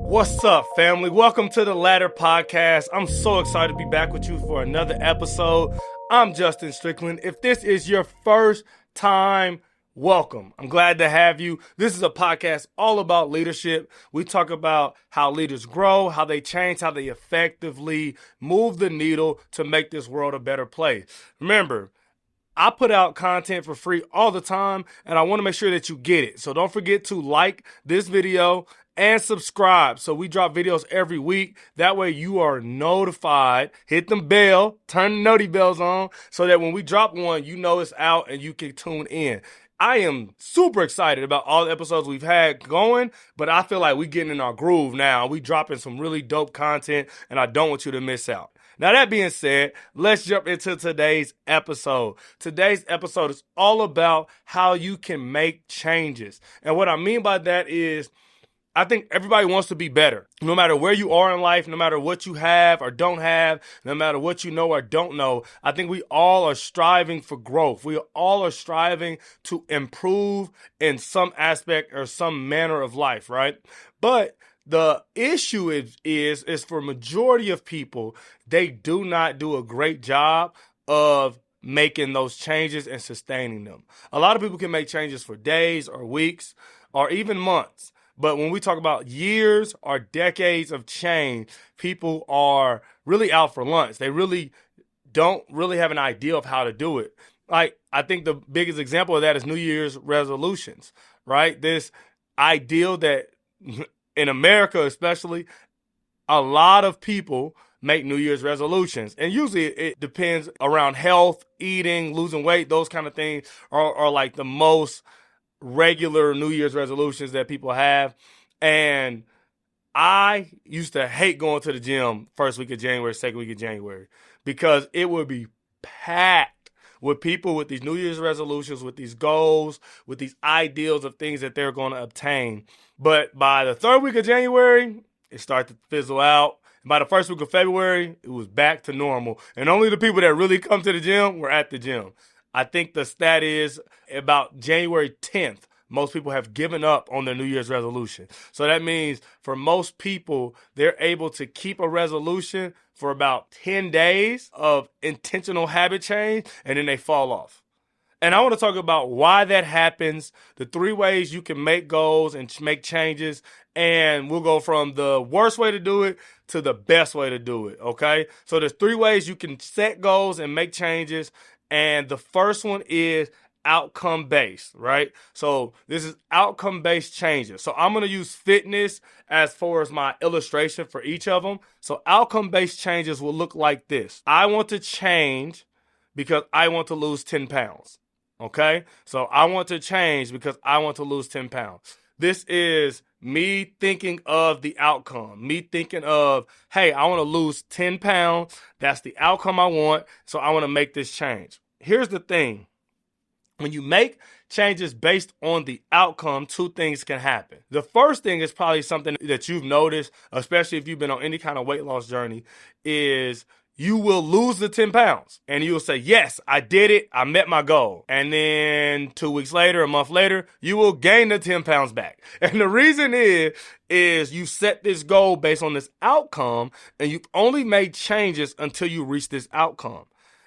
What's up, family? Welcome to the Ladder Podcast. I'm so excited to be back with you for another episode. I'm Justin Strickland. If this is your first time, welcome. I'm glad to have you. This is a podcast all about leadership. We talk about how leaders grow, how they change, how they effectively move the needle to make this world a better place. Remember, I put out content for free all the time, and I want to make sure that you get it. So don't forget to like this video and subscribe. So we drop videos every week. That way you are notified. Hit them bell, turn the noti bells on so that when we drop one, you know it's out and you can tune in. I am super excited about all the episodes we've had going, but I feel like we're getting in our groove now. We dropping some really dope content, and I don't want you to miss out. Now, that being said, let's jump into today's episode. Today's episode is all about how you can make changes. And what I mean by that is, I think everybody wants to be better. No matter where you are in life, no matter what you have or don't have, no matter what you know or don't know, I think we all are striving for growth. We all are striving to improve in some aspect or some manner of life, right? But the issue is for majority of people, they do not do a great job of making those changes and sustaining them. A lot of people can make changes for days or weeks or even months. But when we talk about years or decades of change, people are really out for lunch. They really don't really have an idea of how to do it. Like, I think the biggest example of that is New Year's resolutions, right? This ideal that in America especially, a lot of people make New Year's resolutions. And usually it depends around health, eating, losing weight, those kind of things are like the most regular New Year's resolutions that people have. And I used to hate going to the gym first week of January, second week of January, because it would be packed with people with these New Year's resolutions, with these goals, with these ideals of things that they're going to obtain. But by the third week of January, it started to fizzle out. And by the first week of February, it was back to normal. And only the people that really come to the gym were at the gym. I think the stat is about January 10th, most people have given up on their New Year's resolution. So that means for most people, they're able to keep a resolution for about 10 days of intentional habit change, and then they fall off. And I want to talk about why that happens, the 3 ways you can make goals and make changes, and we'll go from the worst way to do it to the best way to do it, okay? So there's 3 ways you can set goals and make changes. And the first one is outcome-based, right? So this is outcome-based changes. So I'm going to use fitness as far as my illustration for each of them. So outcome-based changes will look like this. I want to change because I want to lose 10 pounds, okay? So I want to change because I want to lose 10 pounds. This is me thinking of the outcome, me thinking of, hey, I want to lose 10 pounds. That's the outcome I want, so I want to make this change. Here's the thing. When you make changes based on the outcome, 2 things can happen. The first thing is probably something that you've noticed, especially if you've been on any kind of weight loss journey, is you will lose the 10 pounds and you'll say, yes, I did it. I met my goal. And then 2 weeks later, a month later, you will gain the 10 pounds back. And the reason is you set this goal based on this outcome and you've only made changes until you reach this outcome.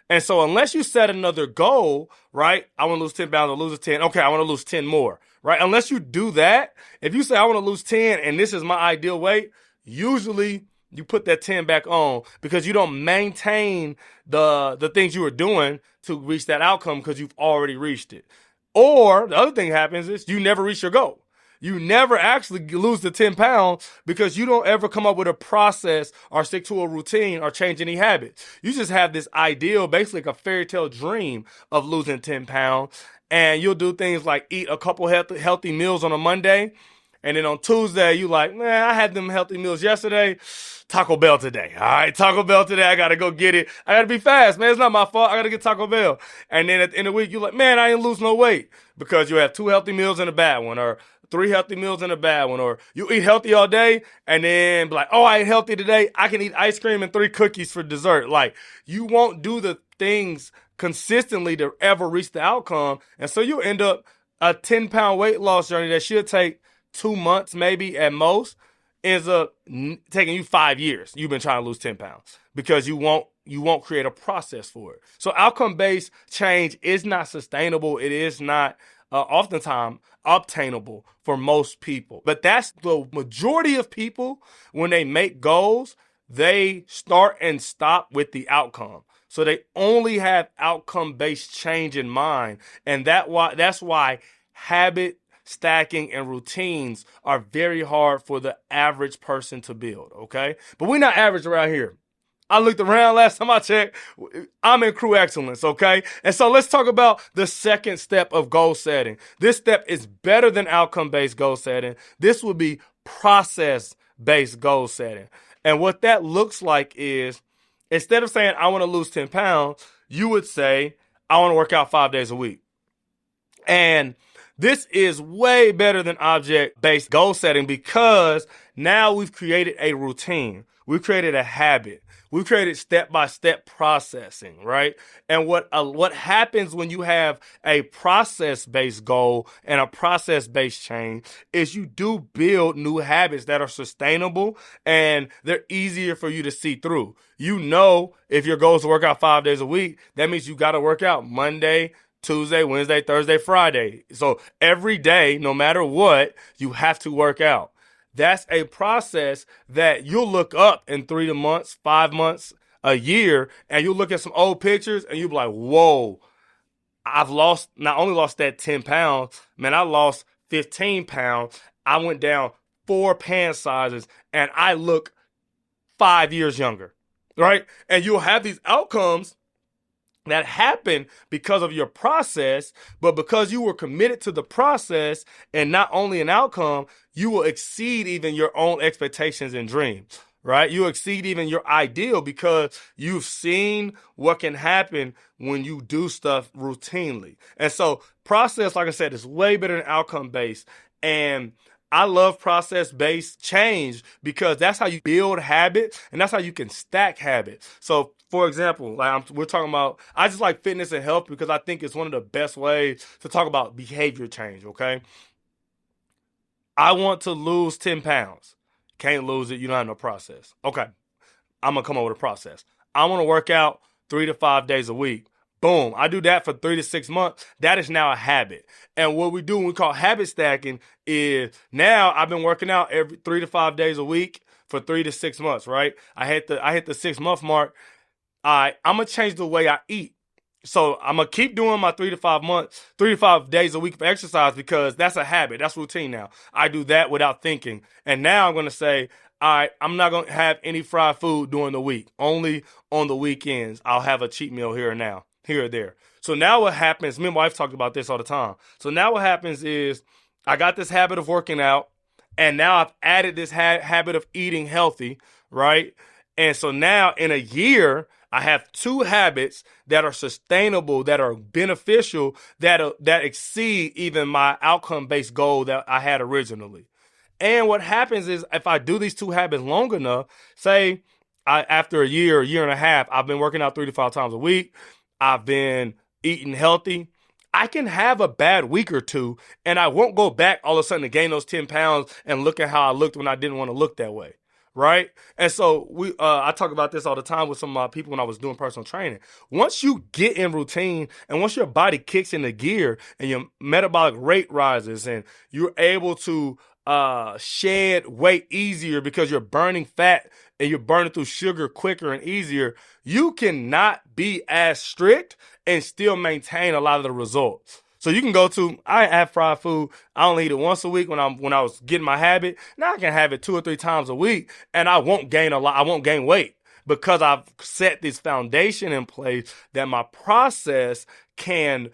And so unless you set another goal, right? I want to lose 10 pounds, I'll lose 10. Okay, I want to lose 10 more, right? Unless you do that, if you say I want to lose 10 and this is my ideal weight, usually you put that 10 back on because you don't maintain the things you were doing to reach that outcome because you've already reached it. Or the other thing happens is you never reach your goal. You never actually lose the 10 pounds because you don't ever come up with a process or stick to a routine or change any habits. You just have this ideal, basically like a fairy tale dream of losing 10 pounds. And you'll do things like eat a couple healthy meals on a Monday. And then on Tuesday, you like, man, I had them healthy meals yesterday. Taco Bell today. All right, Taco Bell today. I got to go get it. I got to be fast, man. It's not my fault. I got to get Taco Bell. And then at the end of the week, you're like, man, I didn't lose no weight because you have 2 healthy meals and a bad one, or 3 healthy meals and a bad one, or you eat healthy all day and then be like, oh, I ate healthy today. I can eat ice cream and 3 cookies for dessert. Like, you won't do the things consistently to ever reach the outcome. And so you end up a 10-pound weight loss journey that should take 2 months maybe at most. ends up taking you 5 years. You've been trying to lose 10 pounds because you won't create a process for it. So outcome-based change is not sustainable. It is not oftentimes obtainable for most people. But that's the majority of people. When they make goals, they start and stop with the outcome. So they only have outcome-based change in mind. And that's why habit stacking and routines are very hard for the average person to build, okay? But we're not average around here. I looked around last time I checked. I'm in crew excellence, okay? And so let's talk about the second step of goal setting. This step is better than outcome-based goal setting. This would be process-based goal setting. And what that looks like is, instead of saying, I want to lose 10 pounds, you would say, I want to work out 5 days a week. And this is way better than object-based goal setting because now we've created a routine. We've created a habit. We've created step-by-step processing, right? And what happens when you have a process-based goal and a process-based change is you do build new habits that are sustainable and they're easier for you to see through. You know, if your goal is to work out 5 days a week, that means you got to work out Monday, Tuesday, Wednesday, Thursday, Friday. So every day, no matter what, you have to work out. That's a process that you'll look up in 3 months, 5 months, a year, and you'll look at some old pictures and you'll be like, whoa, I've not only lost that 10 pounds, man, I lost 15 pounds. I went down 4 pant sizes and I look 5 years younger, right? And you'll have these outcomes that happen because of your process, but because you were committed to the process and not only an outcome, you will exceed even your own expectations and dreams, right? You exceed even your ideal because you've seen what can happen when you do stuff routinely. And so process, like I said, is way better than outcome-based. And I love process-based change because that's how you build habits and that's how you can stack habits. So, for example, we're talking about, I just like fitness and health because I think it's one of the best ways to talk about behavior change, okay? I want to lose 10 pounds. Can't lose it. You don't have no process. Okay, I'm going to come up with a process. I want to work out 3 to 5 days a week. Boom. I do that for 3 to 6 months. That is now a habit. And what we do when we call habit stacking is now I've been working out every 3 to 5 days a week for 3 to 6 months, right? I hit the 6-month mark. I'm going to change the way I eat. So I'm going to keep doing my 3 to 5 days a week for exercise because that's a habit. That's routine now. I do that without thinking. And now I'm going to say, all right, I'm not going to have any fried food during the week. Only on the weekends, I'll have a cheat meal here or there. So now what happens, me and my wife talk about this all the time. So now what happens is I got this habit of working out and now I've added this habit of eating healthy, right? And so now in a year, I have 2 habits that are sustainable, that are beneficial, that exceed even my outcome-based goal that I had originally. And what happens is if I do these 2 habits long enough, say after a year and a half, I've been working out 3 to 5 times a week. I've been eating healthy. I can have a bad week or two and I won't go back all of a sudden to gain those 10 pounds and look at how I looked when I didn't want to look that way. Right? And so I talk about this all the time with some of my people when I was doing personal training. Once you get in routine and once your body kicks into gear and your metabolic rate rises and you're able to shed weight easier because you're burning fat and you're burning through sugar quicker and easier, you cannot be as strict and still maintain a lot of the results. So you can go to, I have fried food. I only eat it once a week when I was getting my habit. Now I can have it 2 or 3 times a week and I won't gain I won't gain weight because I've set this foundation in place that my process can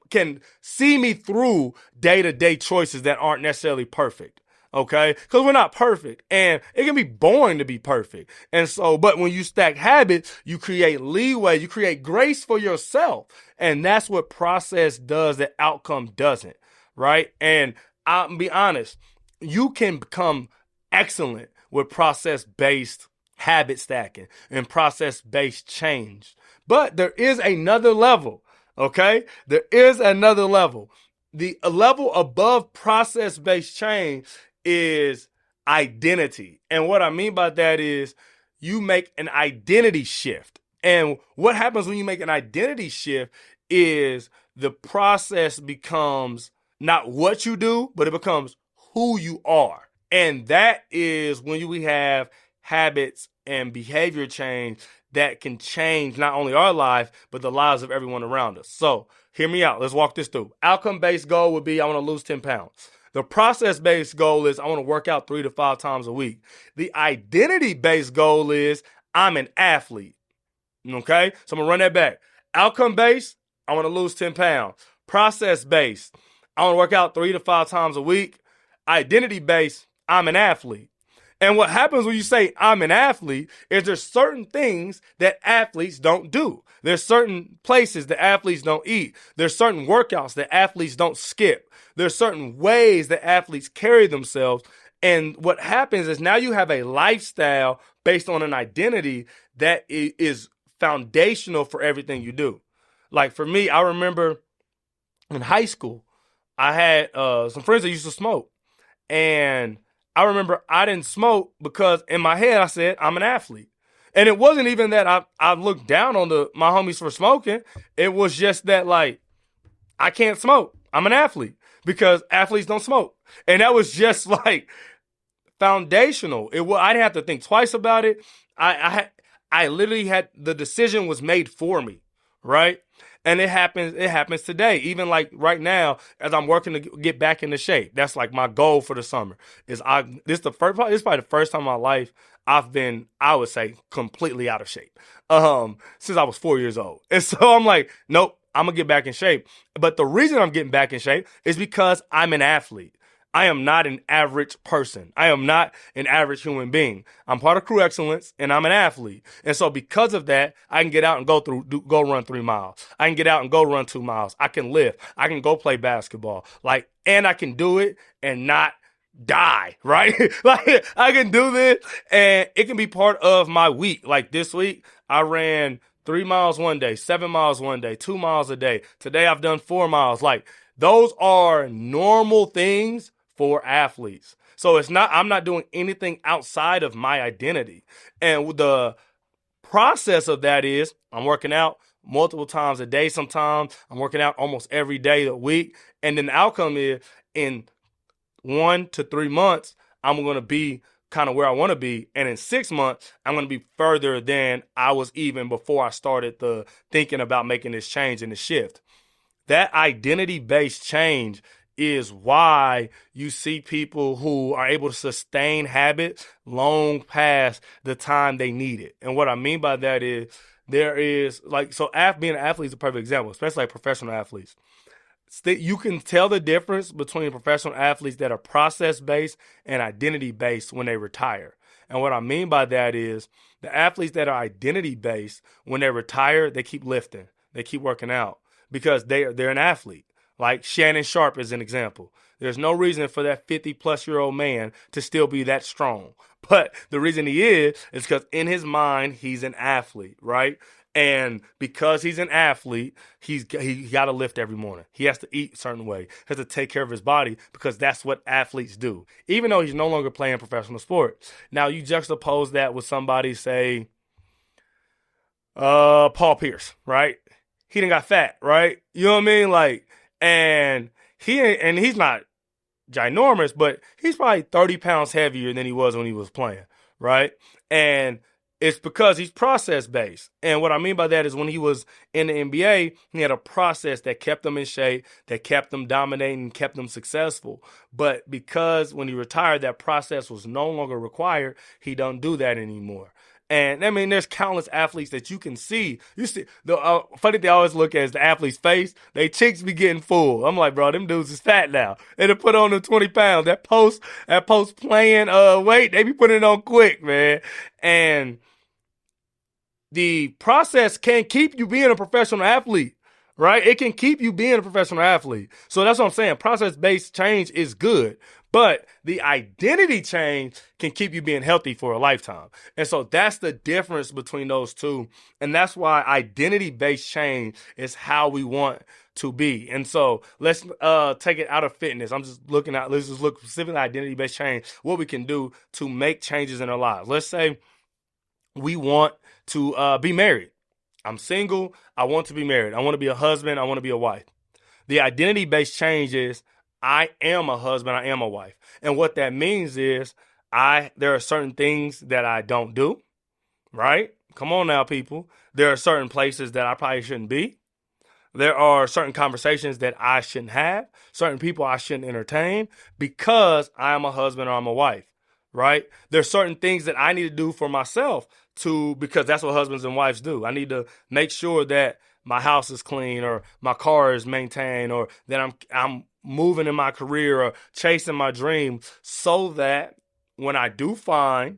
can see me through day-to-day choices that aren't necessarily perfect. Okay? Because we're not perfect. And it can be boring to be perfect. And so, but when you stack habits, you create leeway, you create grace for yourself. And that's what process does that outcome doesn't. Right? And I'll be honest, you can become excellent with process-based habit stacking and process-based change. But there is another level. Okay? There is another level. The a level above process-based change is identity. And what I mean by that is you make an identity shift. And what happens when you make an identity shift is the process becomes not what you do, but it becomes who you are. And that is when we have habits and behavior change that can change not only our life, but the lives of everyone around us. So hear me out. Let's walk this through. Outcome-based goal would be I want to lose 10 pounds. The process-based goal is I want to work out 3 to 5 times a week. The identity-based goal is I'm an athlete. Okay? So I'm going to run that back. Outcome-based, I want to lose 10 pounds. Process-based, I want to work out 3 to 5 times a week. Identity-based, I'm an athlete. And what happens when you say I'm an athlete is there's certain things that athletes don't do. There's certain places that athletes don't eat. There's certain workouts that athletes don't skip. There's certain ways that athletes carry themselves. And what happens is now you have a lifestyle based on an identity that is foundational for everything you do. Like for me, I remember in high school, I had some friends that used to smoke. And I remember I didn't smoke because in my head I said I'm an athlete. And it wasn't even that I looked down on my homies for smoking. It was just that like I can't smoke. I'm an athlete because athletes don't smoke. And that was just like foundational. I didn't have to think twice about it. I literally had the decision was made for me, right? And it happens today. Even like right now, as I'm working to get back into shape. That's like my goal for the summer. This is probably the first time in my life I've been, I would say, completely out of shape. Since I was 4 years old. And so I'm like, nope, I'm gonna get back in shape. But the reason I'm getting back in shape is because I'm an athlete. I am not an average person. I am not an average human being. I'm part of Crew Excellence and I'm an athlete. And so because of that, I can get out and go run 3 miles. I can get out and go run 2 miles. I can lift. I can go play basketball. And I can do it and not die, right? Like I can do this and it can be part of my week. Like this week, I ran 3 miles one day, 7 miles one day, 2 miles a day. Today I've done 4 miles. Like those are normal things for athletes. So I'm not doing anything outside of my identity. And the process of that is I'm working out multiple times a day sometimes. I'm working out almost every day a week. And then the outcome is in 1 to 3 months, I'm going to be kind of where I want to be. And in 6 months, I'm going to be further than I was even before I started thinking about making this change and the shift. That identity-based change is why you see people who are able to sustain habits long past the time they need it. And what I mean by that is being an athlete is a perfect example, especially like professional athletes. You can tell the difference between professional athletes that are process-based and identity-based when they retire. And what I mean by that is the athletes that are identity-based, when they retire, they keep lifting. They keep working out because they're an athlete. Like Shannon Sharp is an example. There's no reason for that 50-plus-year-old man to still be that strong. But the reason he is because in his mind, he's an athlete, right? And because he's an athlete, he got to lift every morning. He has to eat a certain way. He has to take care of his body because that's what athletes do, even though he's no longer playing professional sport. Now, you juxtapose that with somebody, say, Paul Pierce, right? He done got fat, right? You know what I mean? Like, and he's not ginormous, but he's probably 30 pounds heavier than he was when he was playing, right? And it's because he's process-based. And what I mean by that is when he was in the NBA, he had a process that kept him in shape, that kept him dominating, kept him successful. But because when he retired, that process was no longer required, he don't do that anymore. And I mean, there's countless athletes that you can see. You see, the funny thing I always look at is the athlete's face. They cheeks be getting full. I'm like, bro, them dudes is fat now. They done put on them 20 pounds. That post playing weight, they be putting it on quick, man. And the process can keep you being a professional athlete, right? It can keep you being a professional athlete. So that's what I'm saying. Process-based change is good. But the identity change can keep you being healthy for a lifetime. And so that's the difference between those two. And that's why identity-based change is how we want to be. And so let's take it out of fitness. Let's just look specifically at identity-based change, what we can do to make changes in our lives. Let's say we want to be married. I'm single. I want to be married. I want to be a husband. I want to be a wife. The identity-based change is I am a husband. I am a wife. And what that means is there are certain things that I don't do, right? Come on now, people. There are certain places that I probably shouldn't be. There are certain conversations that I shouldn't have, certain people I shouldn't entertain because I am a husband or I'm a wife, right? There's certain things that I need to do for myself because that's what husbands and wives do. I need to make sure that my house is clean or my car is maintained or that I'm moving in my career or chasing my dream so that when I do find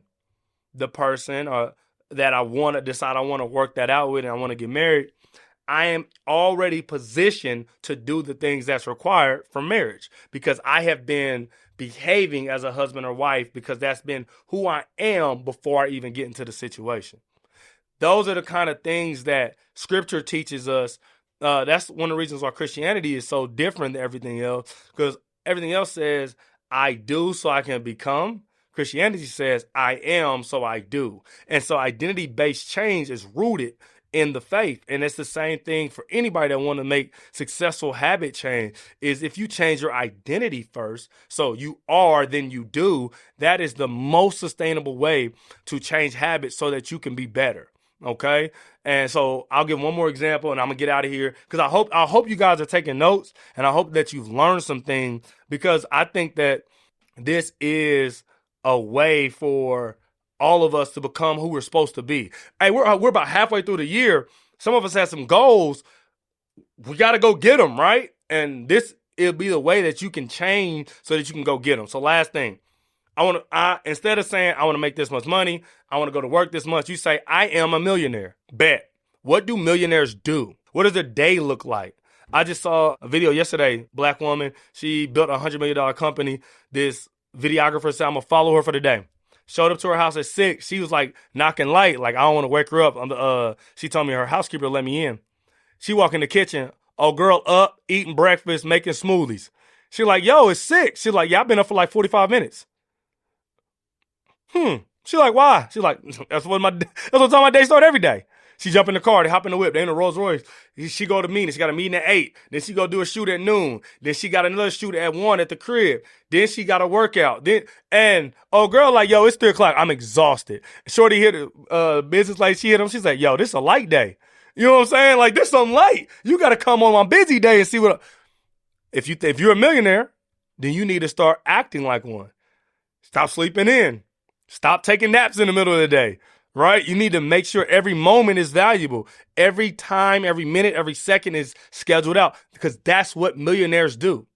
the person or that I want to decide I want to work that out with and I want to get married, I am already positioned to do the things that's required for marriage because I have been behaving as a husband or wife because that's been who I am before I even get into the situation. Those are the kind of things that Scripture teaches us. That's one of the reasons why Christianity is so different than everything else, because everything else says, I do so I can become. Christianity says, I am so I do. And so identity-based change is rooted in the faith. And it's the same thing for anybody that want to make successful habit change is if you change your identity first, so you are, then you do, that is the most sustainable way to change habits so that you can be better. Okay. And so I'll give one more example and I'm gonna get out of here because I hope you guys are taking notes and I hope that you've learned some things because I think that this is a way for all of us to become who we're supposed to be. Hey, we're about halfway through the year. Some of us have some goals. We got to go get them, right? And it'll be the way that you can change so that you can go get them. So last thing, instead of saying, I want to make this much money, I want to go to work this much, you say, I am a millionaire. Bet. What do millionaires do? What does their day look like? I just saw a video yesterday, black woman. She built a $100 million company. This videographer said, I'm going to follow her for the day. Showed up to her house at 6. She was like knocking light. Like, I don't want to wake her up. She told me her housekeeper let me in. She walk in the kitchen. Oh, girl up, eating breakfast, making smoothies. She like, yo, it's 6. She like, yeah, I've been up for like 45 minutes. She like, why? She like, that's what time my day start every day. She jump in the car, they hop in the whip, they in a Rolls Royce. She go to meetings. She got a meeting at 8. Then she go do a shoot at noon. Then she got another shoot at 1 at the crib. Then she got a workout. And girl like, yo, it's 3 o'clock. I'm exhausted. Shorty hit business like she hit him. She's like, yo, this a light day. You know what I'm saying? Like, this something light. You got to come on my busy day and see what. If you're a millionaire, then you need to start acting like one. Stop sleeping in. Stop taking naps in the middle of the day. Right? You need to make sure every moment is valuable. Every time, every minute, every second is scheduled out because that's what millionaires do.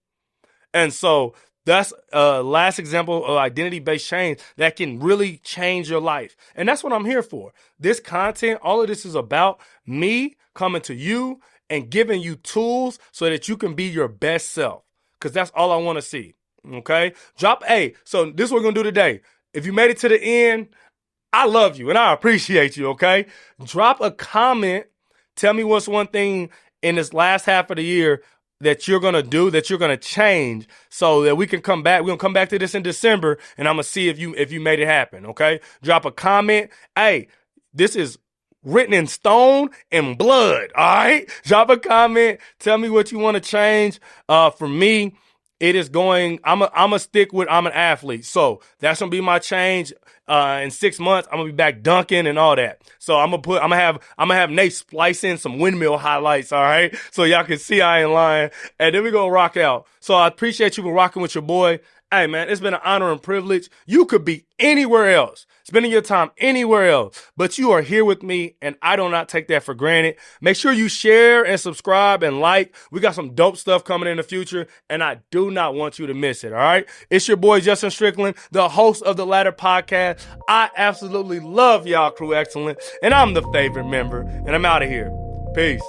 And so that's a last example of identity-based change that can really change your life. And that's what I'm here for. This content, all of this is about me coming to you and giving you tools so that you can be your best self because that's all I want to see. Okay? So this is what we're going to do today. If you made it to the end, I love you and I appreciate you, okay? Drop a comment. Tell me what's one thing in this last half of the year that you're going to do, that you're going to change so that we can come back. We're going to come back to this in December and I'm going to see if you made it happen, okay? Drop a comment. Hey, this is written in stone and blood, all right? Drop a comment. Tell me what you want to change. For me, it is going, I'm a stick with, I'm an athlete. So that's going to be my change. In 6 months, I'm going to be back dunking and all that. So I'm going to have Nate splice in some windmill highlights. All right. So y'all can see I ain't lying. And then we're going to rock out. So I appreciate you for rocking with your boy. Hey man, it's been an honor and privilege. You could be anywhere else, spending your time anywhere else, but you are here with me and I do not take that for granted. Make sure you share and subscribe and like. We got some dope stuff coming in the future and I do not want you to miss it. All right. It's your boy, Justin Strickland, the host of the Ladder Podcast. I absolutely love y'all, Crew Excellent, and I'm the favorite member and I'm out of here. Peace.